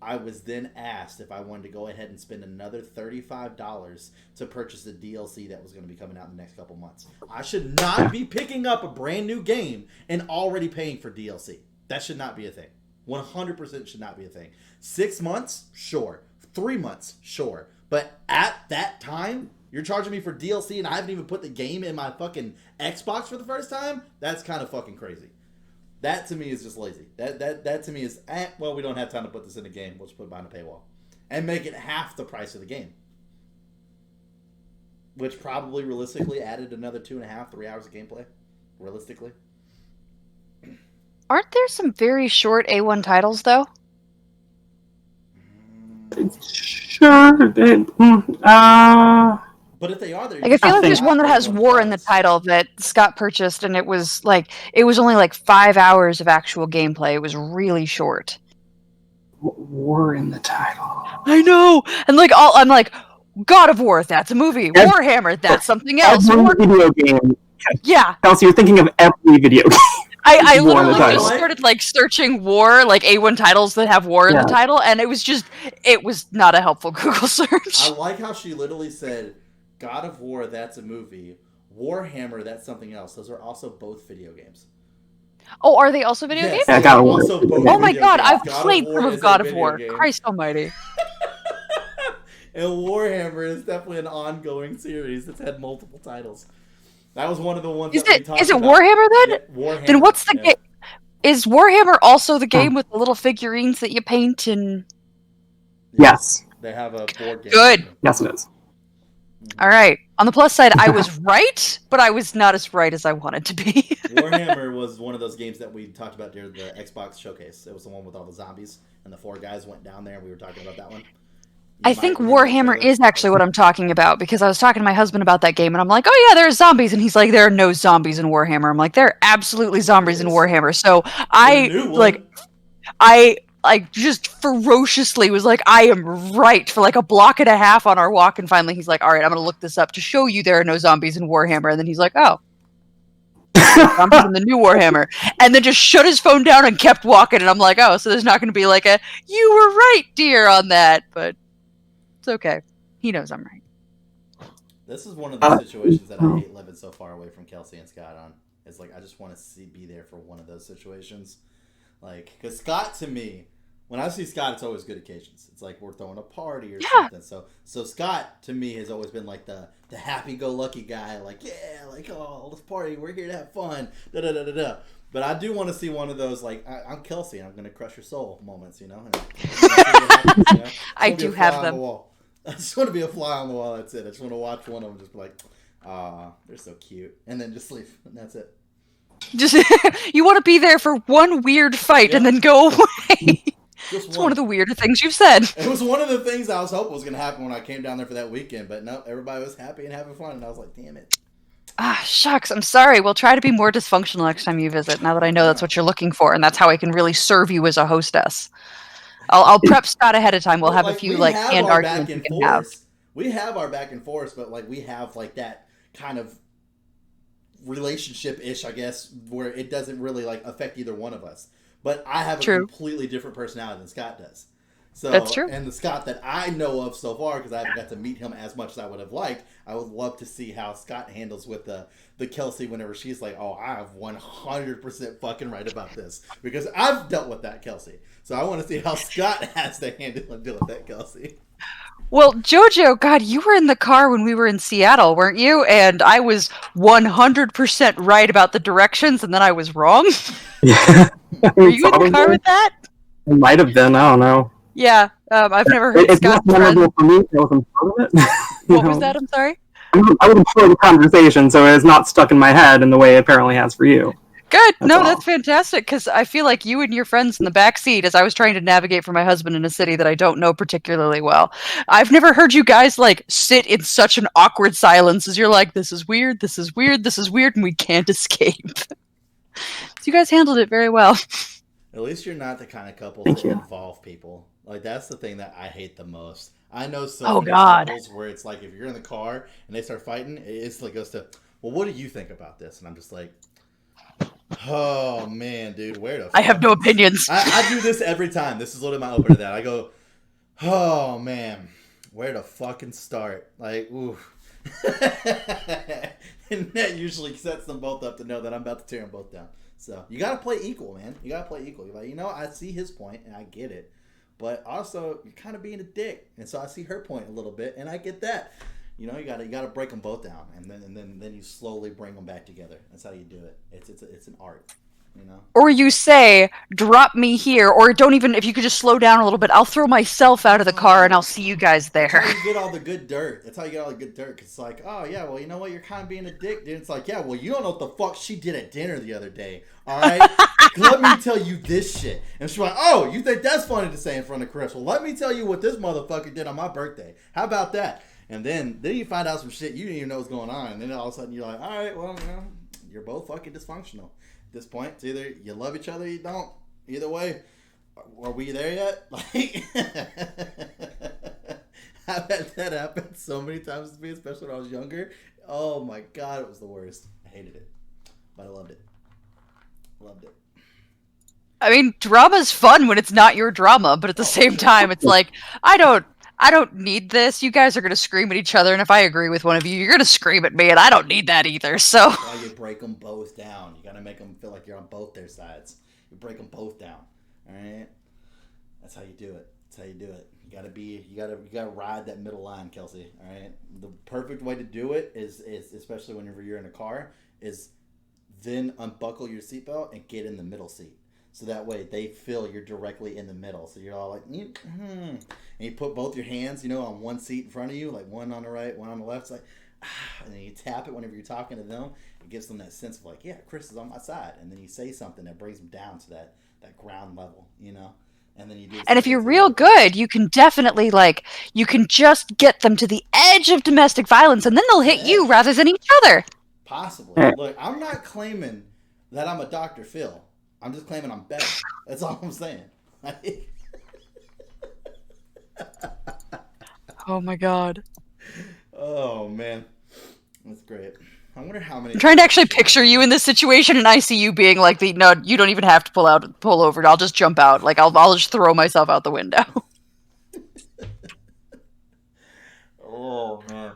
I was then asked if I wanted to go ahead and spend another $35 to purchase the DLC that was going to be coming out in the next couple months. I should not be picking up a brand new game and already paying for DLC. That should not be a thing. 100% should not be a thing. 6 months? Sure. 3 months? Sure. But at that time, you're charging me for DLC and I haven't even put the game in my fucking Xbox for the first time? That's kind of fucking crazy. That to me is just lazy. That to me is, well, we don't have time to put this in a game. We'll just put it behind a paywall. And make it half the price of the game. Which probably realistically added another 2.5, 3 hours of gameplay. Realistically. Aren't there some very short A1 titles, though? Sure. But if they are, like, I feel like there's one that has war in the title that Scott purchased, and it was only like 5 hours of actual gameplay. It was really short. War in the title. I know, and like I'm like, God of War, that's a movie. Warhammer, that's something else. Every video game. Yeah. Kelsey, you're thinking of every video game. I literally just started like searching war, like A1 titles that have war in the title, and it was not a helpful Google search. I like how she literally said, God of War, that's a movie. Warhammer, that's something else. Those are also both video games. Oh, are they also video games? Yeah, God of War. Oh my God, I've played some of God of War. Christ almighty. And Warhammer is definitely an ongoing series that's had multiple titles. That was one of the ones. Is it Warhammer then? Yeah, Warhammer. Then what's the game? Is Warhammer also the game with the little figurines that you paint and? Yes. They have a board game. Good. Yes, it is. All right. On the plus side, I was right, but I was not as right as I wanted to be. Warhammer was one of those games that we talked about during the Xbox showcase. It was the one with all the zombies, and the 4 guys went down there, and we were talking about that one. I think Warhammer is actually what I'm talking about, because I was talking to my husband about that game, and I'm like, oh yeah, there's zombies, and he's like, there are no zombies in Warhammer. I'm like, there are absolutely zombies in Warhammer. So I just ferociously was like, I am right for like a block and a half on our walk, and finally he's like, all right, I'm going to look this up to show you there are no zombies in Warhammer, and then he's like, oh. Zombies in the new Warhammer, and then just shut his phone down and kept walking, and I'm like, oh, so there's not going to be like a, you were right, dear, on that, but it's okay. He knows I'm right. This is one of the situations that I hate living so far away from Kelsey and Scott on. It's like, I just want to be there for one of those situations. Like, because Scott, to me, when I see Scott, it's always good occasions. It's like we're throwing a party or something. So Scott, to me, has always been like the happy-go-lucky guy. Like, yeah, like, oh, let's party. We're here to have fun. Da-da-da-da-da. But I do want to see one of those, like, I'm Kelsey, and I'm going to crush your soul moments, you know? I do have them. I just want to be a fly on the wall, that's it. I just want to watch one of them just be like, they're so cute. And then just leave, and that's it. Just you want to be there for one weird fight and then go away. It's one of the weirder things you've said. It was one of the things I was hoping was going to happen when I came down there for that weekend, but no, everybody was happy and having fun, and I was like, damn it. Shucks, I'm sorry. We'll try to be more dysfunctional next time you visit, now that I know that's what you're looking for, and that's how I can really serve you as a hostess. I'll prep Scott ahead of time. We'll have a few, we have canned our back arguments we and can have. forth. We have our back and forth, but, we have, that kind of relationship-ish, I guess, where it doesn't really, affect either one of us. But I have a completely different personality than Scott does. So, that's true. And the Scott that I know of so far, because I haven't got to meet him as much as I would have liked, I would love to see how Scott handles with the Kelsey whenever she's like, oh, I have 100% fucking right about this. Because I've dealt with that Kelsey. So I want to see how Scott has to handle and deal with that Kelsey. Well, JoJo, God, you were in the car when we were in Seattle, weren't you? And I was 100% right about the directions, and then I was wrong? Yeah. Were you in the car with that? It might have been, I don't know. Yeah, I've never heard It's Scott's not memorable for me. I wasn't part of it. What was that? I'm sorry? I wasn't part of the conversation, so it's not stuck in my head in the way it apparently has for you. Good. That's fantastic, because I feel like you and your friends in the back seat as I was trying to navigate for my husband in a city that I don't know particularly well. I've never heard you guys, sit in such an awkward silence as you're like, this is weird, this is weird, this is weird, and we can't escape. So you guys handled it very well. At least you're not the kind of couple that involve people. That's the thing that I hate the most. I know so many couples where it's if you're in the car and they start fighting, it instantly goes to, well, what do you think about this? And I'm just like, oh man, dude, where the fuck? I have no opinions. I do this every time. This is literally my opener to that. I go, oh man, where to fucking start? Ooh. And that usually sets them both up to know that I'm about to tear them both down. So you gotta play equal, man. You gotta play equal. You're I see his point and I get it, but also you're kind of being a dick, and so I see her point a little bit, and I get that. You gotta break them both down, and then you slowly bring them back together. That's how you do it. It's an art. Or you say, drop me here, or don't even, if you could just slow down a little bit, I'll throw myself out of the car and I'll see you guys there. That's how you get all the good dirt. That's how you get all the good dirt. Cause it's oh yeah, well, you know what? You're kind of being a dick, dude. It's yeah, well, you don't know what the fuck she did at dinner the other day. All right? Let me tell you this shit. And she's like, oh, you think that's funny to say in front of Chris? Well, let me tell you what this motherfucker did on my birthday. How about that? And then you find out some shit you didn't even know what's going on. And then all of a sudden you're like, all right, well, you're both fucking dysfunctional. At this point, it's either you love each other or you don't. Either way, are we there yet? I've had that happen so many times to me, especially when I was younger. Oh my god, it was the worst. I hated it, but I loved it. I mean, drama's fun when it's not your drama, but at the same time, it's I don't need this. You guys are going to scream at each other, and if I agree with one of you, you're going to scream at me, and I don't need that either, so... That's why you break them both down. You got to make them feel like you're on both their sides. You break them both down, alright? That's how you do it. You gotta ride that middle line, Kelsey, alright? The perfect way to do it is especially whenever you're in a car, is then unbuckle your seatbelt and get in the middle seat. So that way they feel you're directly in the middle. So you're all and you put both your hands, on one seat in front of you, one on the right, one on the left. It's and then you tap it whenever you're talking to them. It gives them that sense of yeah, Chris is on my side. And then you say something that brings them down to that ground level, And then you do. And if you're real good, you can definitely you can just get them to the edge of domestic violence, and then they'll hit you rather than each other. Possibly. Look, I'm not claiming that I'm a Dr. Phil. I'm just claiming I'm better. That's all I'm saying. Oh my god. Oh man. That's great. I wonder how many... I'm trying to actually picture you in this situation, and I see you being no, you don't even have to pull over. I'll just jump out. I'll just throw myself out the window. Oh man.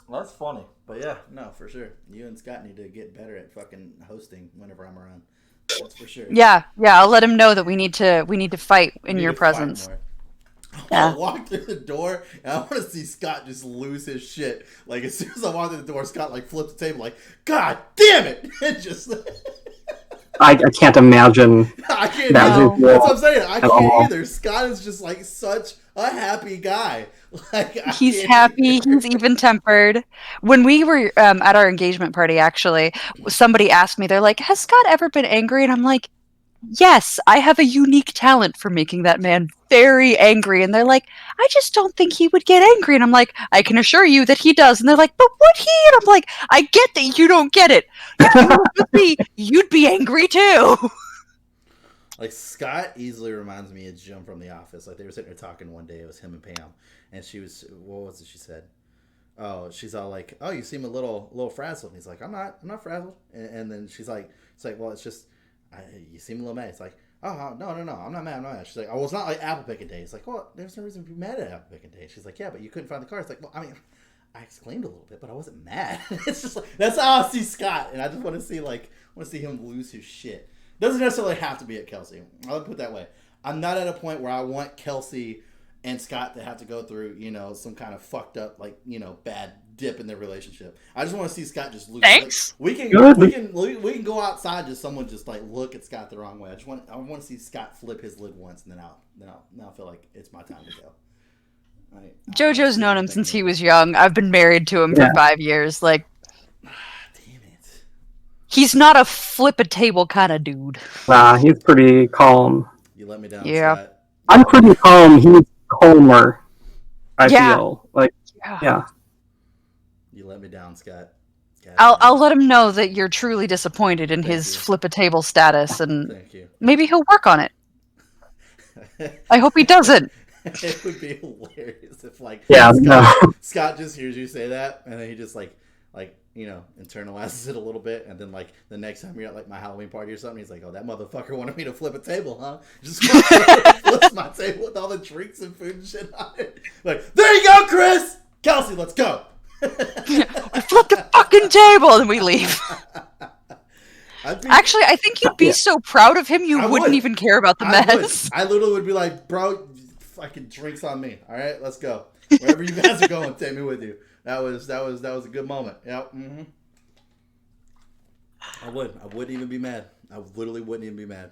Well, that's funny. But yeah, no, for sure. You and Scott need to get better at fucking hosting whenever I'm around. That's for sure. Yeah. I'll let him know that we need to fight in your presence. I walk through the door and I want to see Scott just lose his shit. As soon as I walk through the door, Scott flips the table God damn it! And just I can't imagine. I can't. That's what I'm saying. I can't either. Scott is just such a happy guy. He's happy. He's even tempered. When we were at our engagement party, actually, somebody asked me, they're like, "Has Scott ever been angry?" And I'm like, yes, I have a unique talent for making that man very angry. And they're like, I just don't think he would get angry. And I'm like, I can assure you that he does. And they're like, but would he? And I'm like, I get that you don't get it. If you were with me, you'd be angry too. Like, Scott easily reminds me of Jim from The Office. Like, they were sitting there talking one day. It was him and Pam. And she was, what was it she said? Oh, she's all like, oh, you seem a little frazzled. And he's like, I'm not frazzled. And then she's like, it's like, well, it's just, you seem a little mad. It's like, oh, no, I'm not mad. She's like, oh, well, it's not like apple picking day. It's like, well, there's no reason to be mad at apple picking day. She's like, yeah, but you couldn't find the car. It's like, well, I mean, I exclaimed a little bit, but I wasn't mad. It's just like, that's how I see Scott. And I just want to see him lose his shit. Doesn't necessarily have to be at Kelsey. I'll put it that way. I'm not at a point where I want Kelsey and Scott to have to go through, some kind of fucked up, bad dip in their relationship. I just want to see Scott just lose. Thanks. Like, we can go outside, just someone just like look at Scott the wrong way. I want to see Scott flip his lid once, and then I'll feel like it's my time to go. JoJo's known him since he was young. I've been married to him for 5 years. Like, damn it. He's not a flip a table kind of dude. Nah, he's pretty calm. You let me down, Yeah. Scott. I'm pretty calm. He's calmer. I feel like, yeah. You let me down, Scott. I'll let him know that you're truly disappointed in his flip a table status, and Thank you. maybe he'll work on it. I hope he doesn't. It would be hilarious if Scott just hears you say that, and then he just internalizes it a little bit, and then the next time you're at my Halloween party or something, he's like, "Oh, that motherfucker wanted me to flip a table, huh? Just flips my table with all the drinks and food and shit on it. Like, there you go, Chris, Kelsey, let's go." We flip the fucking table and we leave. Actually, I think you'd be so proud of him you wouldn't even care about the mess. I literally would be like, "Bro, fucking drinks on me. All right, let's go. Wherever you guys are going, take me with you." That was a good moment. Yep. Mm-hmm. I wouldn't even be mad. I literally wouldn't even be mad.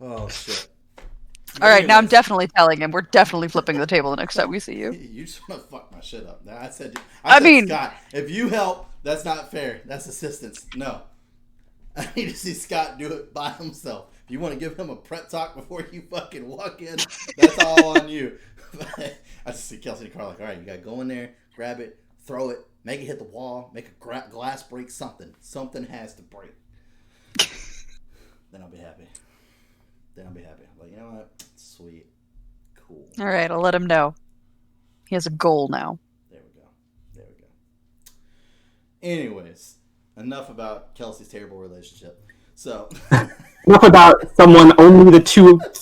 Oh shit. All right, now I'm definitely telling him. We're definitely flipping the table the next time we see you. You just want to fuck my shit up. Now I said, Scott, if you help, that's not fair. That's assistance. No. I need to see Scott do it by himself. If you want to give him a prep talk before you fucking walk in, that's all on you. I just see Kelsey in the car like, all right, you got to go in there, grab it, throw it, make it hit the wall, make a glass break, something. Something has to break. Then I'll be happy. Like, you know what? Sweet. Cool. All right, I'll let him know. He has a goal now. There we go. Anyways, enough about Kelsey's terrible relationship. So... Enough about someone only the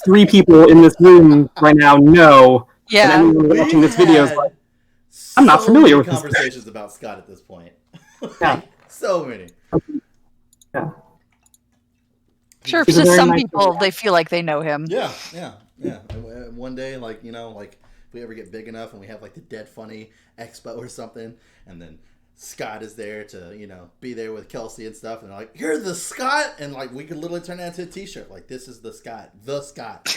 3 people in this room right now know. Yeah. And anyone watching this video is like, I'm not familiar with this. Conversations about Scott at this point. Yeah. So many. Yeah. Sure, to some people, they feel like they know him. Yeah. And one day, if we ever get big enough and we have the Dead Funny Expo or something, and then Scott is there to, be there with Kelsey and stuff, and they're like, "You're the Scott," and we could literally turn that into a T-shirt. Like, this is the Scott, the Scott,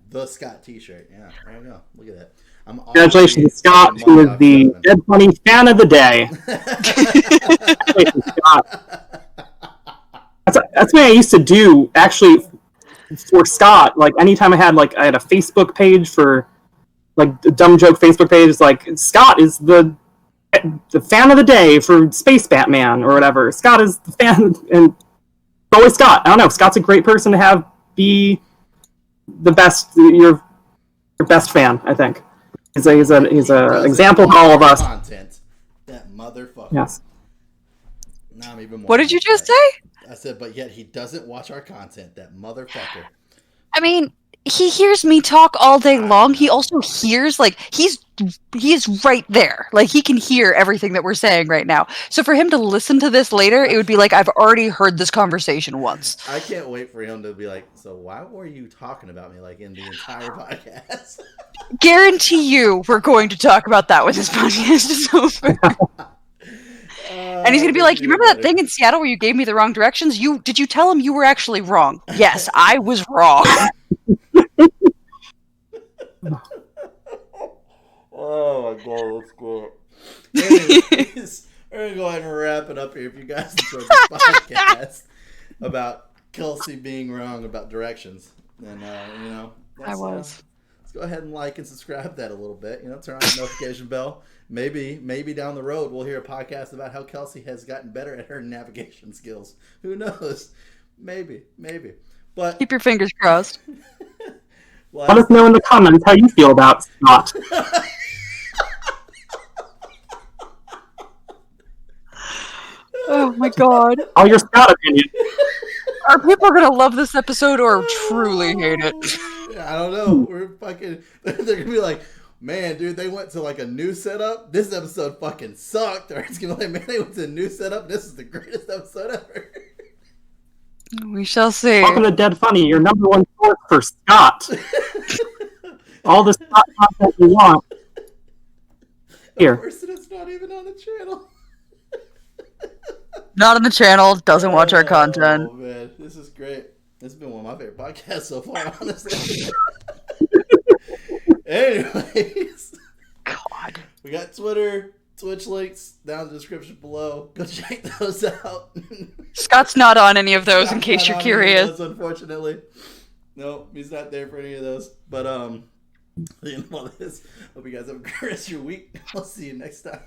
the Scott T-shirt. Yeah, there you go. Look at that. Congratulations, Scott, who is the Dead Funny fan of the day. Scott. That's what I used to do, actually, for Scott. Anytime I had a Facebook page for, the Dumb Joke Facebook page, it's Scott is the fan of the day for Space Batman, or whatever. Scott is the fan, and always Scott. I don't know, Scott's a great person to be the best, your best fan, I think. He's an example to all of us. Content. That motherfucker. Yes. Now I'm even more. What did you just say? I said, but yet he doesn't watch our content. That motherfucker. I mean, he hears me talk all day long. He also hears, he's right there. He can hear everything that we're saying right now. So for him to listen to this later, it would be like, I've already heard this conversation once. I can't wait for him to be like, so why were you talking about me, in the entire podcast? Guarantee you we're going to talk about that when this podcast is over. And he's going to be like, you remember that thing in Seattle where you gave me the wrong directions? Did you tell him you were actually wrong? Yes, I was wrong. Oh my god, that's good. Anyways, we're going to go ahead and wrap it up here. If you guys enjoyed this podcast about Kelsey being wrong about directions. And, I was. Let's go ahead and like and subscribe that a little bit. Turn on the notification bell. Maybe down the road we'll hear a podcast about how Kelsey has gotten better at her navigation skills. Who knows? Maybe. But Keep your fingers crossed. Let us know in the comments how you feel about Scott. Oh my god. All your Scott opinions. Are people gonna love this episode or truly hate it? I don't know. We're fucking. They're gonna be like, man, dude, they went to like a new setup. This episode fucking sucked. Or it's gonna be like, man, they went to a new setup. This is the greatest episode ever. We shall see. Welcome to Dead Funny, your number one source for Scott. All the Scott content you want. Here. The person that's not even on the channel. Not on the channel, doesn't watch our content. Oh man, this is great. This has been one of my favorite podcasts so far, honestly. Anyways, God. we got Twitter, Twitch links down in the description below. Go check those out. Scott's not on any of those, in Scott's case not you're on any of curious. those, unfortunately. No, he's not there for any of those. But all this. Hope you guys have a great rest of your week. I'll see you next time.